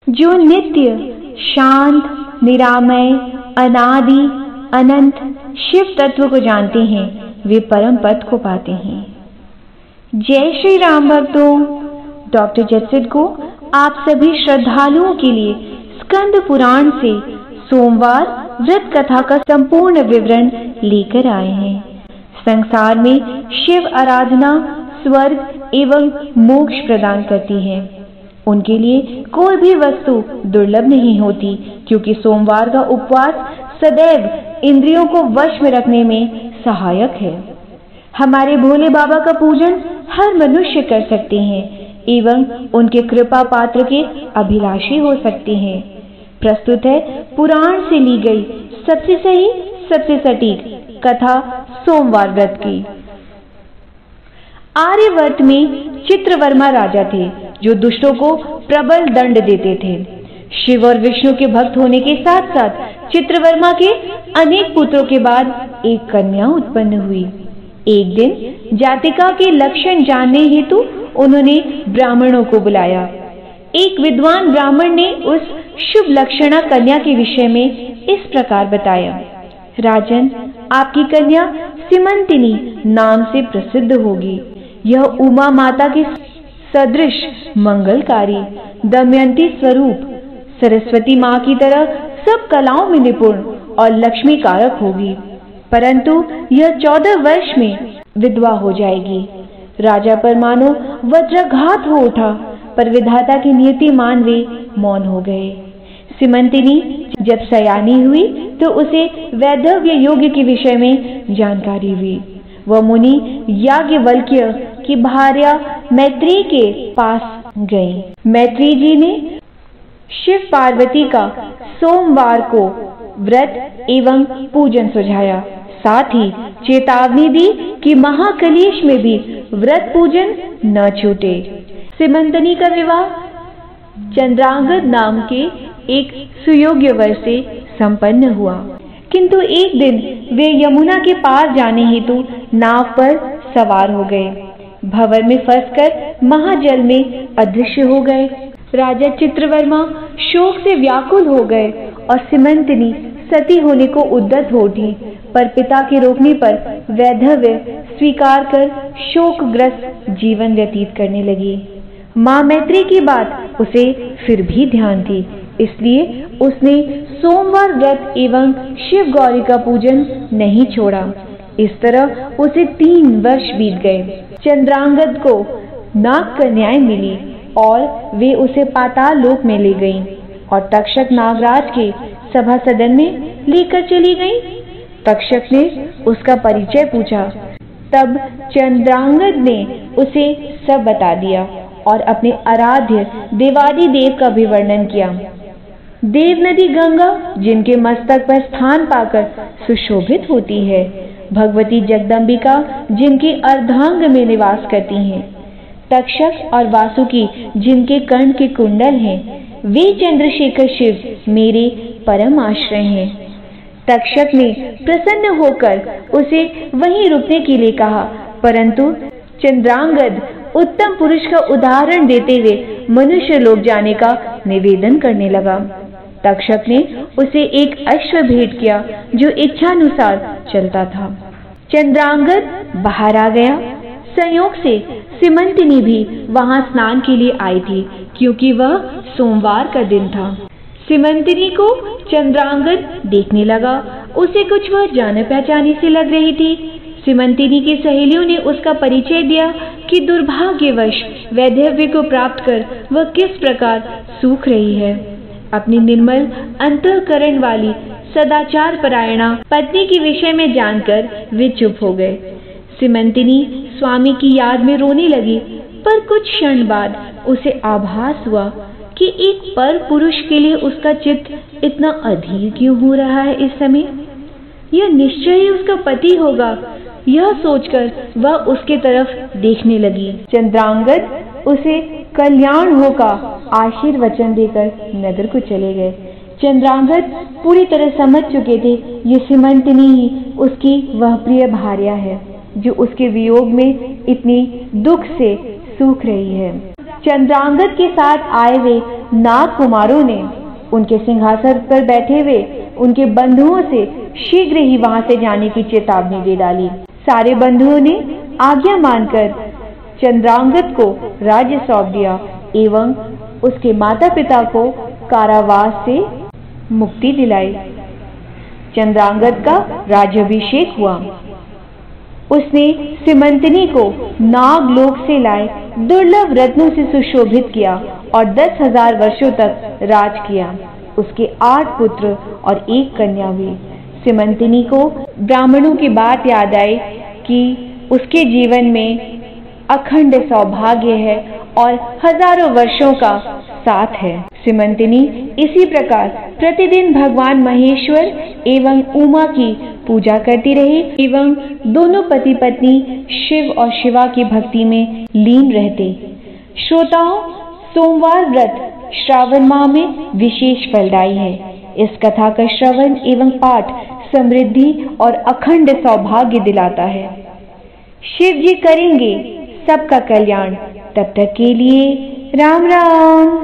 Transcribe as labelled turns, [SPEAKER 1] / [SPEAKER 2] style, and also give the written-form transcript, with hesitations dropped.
[SPEAKER 1] जो नित्य शांत, निरामय, अनादि, अनंत शिव तत्व को जानते हैं वे परम पद को पाते हैं। जय श्री राम भक्तों। डॉक्टर जस्टिस को आप सभी श्रद्धालुओं के लिए स्कंद पुराण से सोमवार व्रत कथा का संपूर्ण विवरण लेकर आए हैं। संसार में शिव आराधना स्वर्ग एवं मोक्ष प्रदान करती है। उनके लिए कोई भी वस्तु दुर्लभ नहीं होती, क्योंकि सोमवार का उपवास सदैव इंद्रियों को वश में रखने में सहायक है। हमारे भोले बाबा का पूजन हर मनुष्य कर सकते हैं एवं उनके कृपा पात्र के अभिलाषी हो सकते हैं। प्रस्तुत है पुराण से ली गई सबसे सही, सबसे सटीक कथा सोमवार व्रत की। आर्यवर्त में चित्रवर्मा राजा थे, जो दुष्टों को प्रबल दंड देते थे। शिव और विष्णु के भक्त होने के साथ साथ चित्रवर्मा के अनेक पुत्रों के बाद एक कन्या उत्पन्न हुई। एक दिन जातिका के लक्षण जानने हेतु उन्होंने ब्राह्मणों को बुलाया। एक विद्वान ब्राह्मण ने उस शुभ लक्षणा कन्या के विषय में इस प्रकार बताया। राजन, आपकी कन्या सिमंतिनी नाम से प्रसिद्ध होगी। यह उमा माता के सदृश मंगलकारी, दमयंती स्वरूप, सरस्वती माँ की तरह सब कलाओं में निपुण और लक्ष्मी कारक होगी। परंतु यह 14 वर्ष में विधवा हो जाएगी। राजा पर मानो वज्राघात हो उठा, पर विधाता की नियति मान वे मौन हो गए। सिमंतिनी जब सयानी हुई तो उसे वैधव्य योग के विषय में जानकारी हुई। वह मुनि याज्ञवल्क्य की भार्या मैत्री के पास गई। मैत्री जी ने शिव पार्वती का सोमवार को व्रत एवं पूजन सुझाया। साथ ही चेतावनी दी कि महाकलेश में भी व्रत पूजन न छूटे। सिमंतिनी का विवाह चंद्रांगद नाम के एक सुयोग्य वर से संपन्न हुआ, किंतु एक दिन वे यमुना के पार जाने हेतु नाव पर सवार हो गए। भंवर में फंसकर महाजल में अदृश्य हो गए। राजा चित्रवर्मा शोक से व्याकुल हो गए और सिमंतिनी सती होने को उद्यत हो उठी, पर पिता के रोकने पर वैधव्य स्वीकार कर शोकग्रस्त जीवन व्यतीत करने लगी। माँ मैत्री की बात उसे फिर भी ध्यान थी, इसलिए उसने सोमवार व्रत एवं शिव गौरी का पूजन नहीं छोड़ा। इस तरह उसे 3 वर्ष बीत गए। चंद्रांगद को नाग कन्याएं मिली और वे उसे पाताल लोक में ले गईं और तक्षक नागराज के सभा सदन में लेकर चली गईं। तक्षक ने उसका परिचय पूछा। तब चंद्रांगद ने उसे सब बता दिया और अपने आराध्य देवादि देव का भी वर्णन किया। देव नदी गंगा जिनके मस्तक पर स्थान पाकर सुशोभित होती है, भगवती जगदम्बिका जिनके अर्धांग में निवास करती हैं, तक्षक और वासुकी जिनके कर्ण के कुंडल हैं, वे चंद्रशेखर शिव मेरे परम आश्रय हैं। तक्षक ने प्रसन्न होकर उसे वहीं रुकने के लिए कहा, परंतु चंद्रांगद उत्तम पुरुष का उदाहरण देते हुए मनुष्य लोक जाने का निवेदन करने लगा। तक्षक ने उसे एक अश्व भेंट किया जो इच्छानुसार चलता था। चंद्रांगद बाहर आ गया। संयोग से सिमंतिनी भी वहां स्नान के लिए आई थी, क्योंकि वह सोमवार का दिन था। सिमंतिनी को चंद्रांगद देखने लगा। उसे कुछ वह जाने पहचाने से लग रही थी। सिमंतिनी की सहेलियों ने उसका परिचय दिया कि दुर्भाग्यवश वैधव्य को प्राप्त कर वह किस प्रकार सूख रही है। अपनी निर्मल अंतःकरण वाली सदाचार परायणा पत्नी के विषय में जानकर वे चुप हो गए। सिमंतिनी स्वामी की याद में रोने लगी, पर कुछ क्षण बाद उसे आभास हुआ कि एक पर पुरुष के लिए उसका चित्त इतना अधीर क्यों हो रहा है। इस समय यह निश्चय ही उसका पति होगा। यह सोचकर वह उसके तरफ देखने लगी। चंद्रांगद उसे कल्याण हो का आशीर्वचन देकर नगर को चले गए। चंद्रांगद पूरी तरह समझ चुके थे ये सिमंतिनी ही उसकी वह प्रिय भार्या है जो उसके वियोग में इतनी दुख से सूख रही है। चंद्रांगद के साथ आए हुए नाग कुमारों ने उनके सिंहासन पर बैठे हुए उनके बंधुओं से शीघ्र ही वहां से जाने की चेतावनी दे डाली। सारे बंधुओं ने आज्ञा मानकर चंद्रांगद को राज्य सौंप दिया एवं उसके माता पिता को कारावास से मुक्ति दिलाई। चंद्रांगद का राज्याभिषेक हुआ। उसने सीमंतनी को नागलोक से लाए दुर्लभ रत्नों से सुशोभित किया और 10,000 वर्षों तक राज किया। उसके 8 पुत्र और 1 कन्या हुई। सीमंतनी को ब्राह्मणों की बात याद आई कि उसके जीवन में अखंड सौभाग्य है और हजारों वर्षों का साथ है। सीमंतनी इसी प्रकार प्रतिदिन भगवान महेश्वर एवं उमा की पूजा करती रही एवं दोनों पति पत्नी शिव और शिवा की भक्ति में लीन रहते। श्रोताओं, सोमवार व्रत श्रावण माह में विशेष फलदायी है। इस कथा का श्रवण एवं पाठ समृद्धि और अखंड सौभाग्य दिलाता है। शिव जी करेंगे सबका कल्याण। तब तक के लिए राम राम।